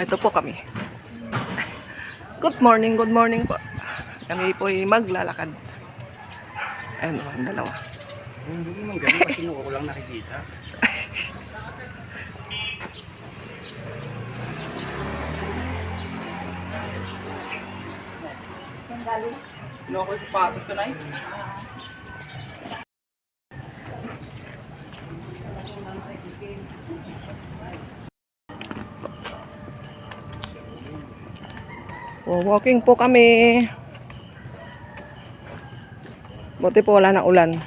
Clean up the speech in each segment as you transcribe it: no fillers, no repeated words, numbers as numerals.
Ito po kami. Good morning po. Kami po ay maglalakad. Ayan o, ang dalawa. Hindi naman ganun kasi nung ako lang nakikita. No, ako yung patos na nice. Walking po kami. Buti po wala na ulan.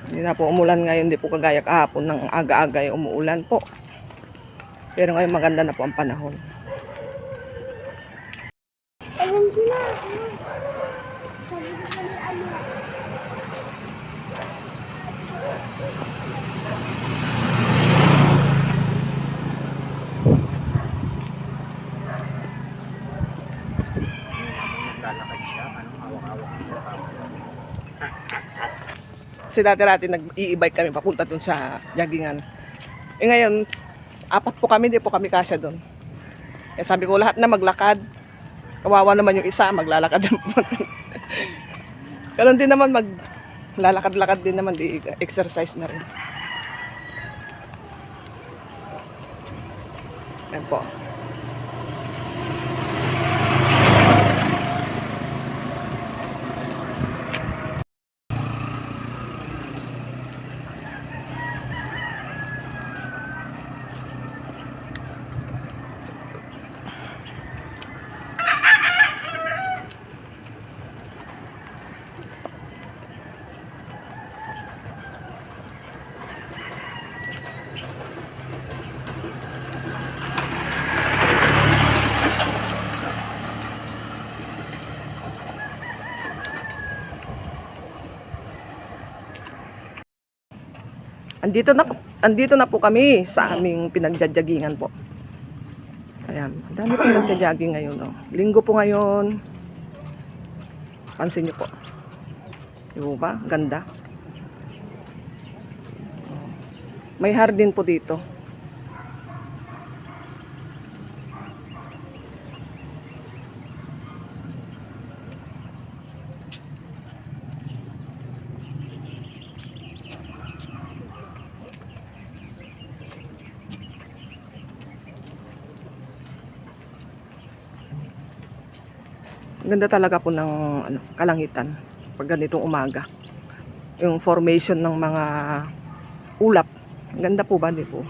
Hindi na po umulan ngayon. Hindi po kagaya kahapon ng aga-aga ay umuulan po. Pero ngayon maganda na po ang panahon. Naglalakad siya, anong hawak-hawak niya. Kasi dati-dati nag-i-bike kami papunta dun sa joggingan. Eh ngayon, 4 po kami, di po kami kasya dun. Eh sabi ko lahat na maglakad. Kawawa naman yung isa, maglalakad din po. Ganun din naman, maglalakad-lakad din naman, di exercise na rin. Yan po. Andito na po kami sa aming pinagjajagingan po. Ayan, ang dami pong nagjajogging ngayon. Oh. Linggo po ngayon. Pansin niyo po. Diba ba? Ganda. May hardin po dito. Ganda talaga po ng kalangitan pag ganitong umaga. Yung formation ng mga ulap. Ganda po ba, di po?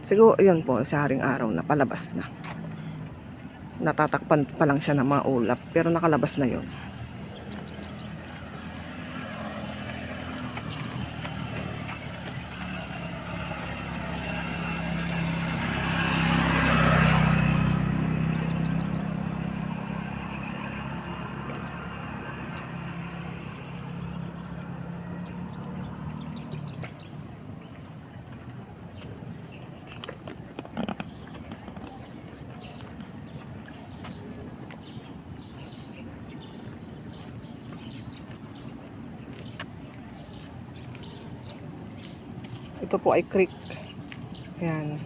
Siguro yun po sa haring araw na palabas na. Natatakpan pa lang siya ng mga ulap pero nakalabas na yun. Ito po ay creek. Ayan.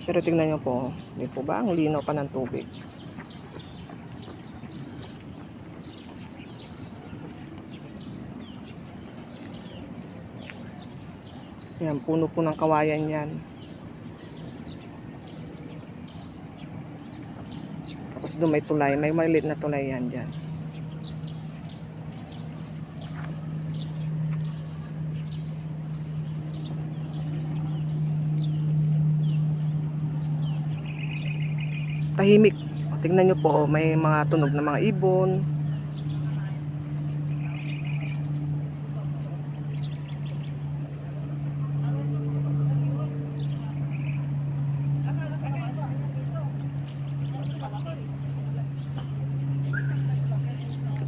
Pero tingnan nyo po. Hindi po ba? Ang linaw pa ng tubig. Ayan. Puno po ng kawayan yan. Tapos doon may tulay. May maliit na tulay yan dyan. Tahimik. Tingnan nyo po, may mga tunog na mga ibon.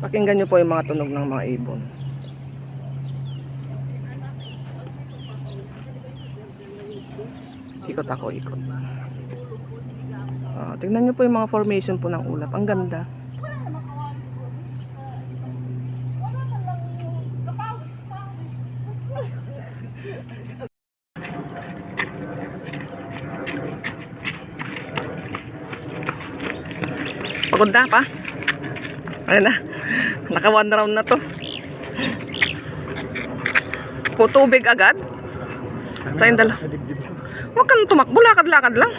Pakinggan nyo po yung mga tunog ng mga ibon. Ikot ako, ikot. Tingnan nyo po yung mga formation po ng ulap. Ang ganda. Pagod na pa. Ayun na. Naka 1 round na to. Tubig agad. Sa indala. Huwag kang tumakbo. Lakad-lakad lang.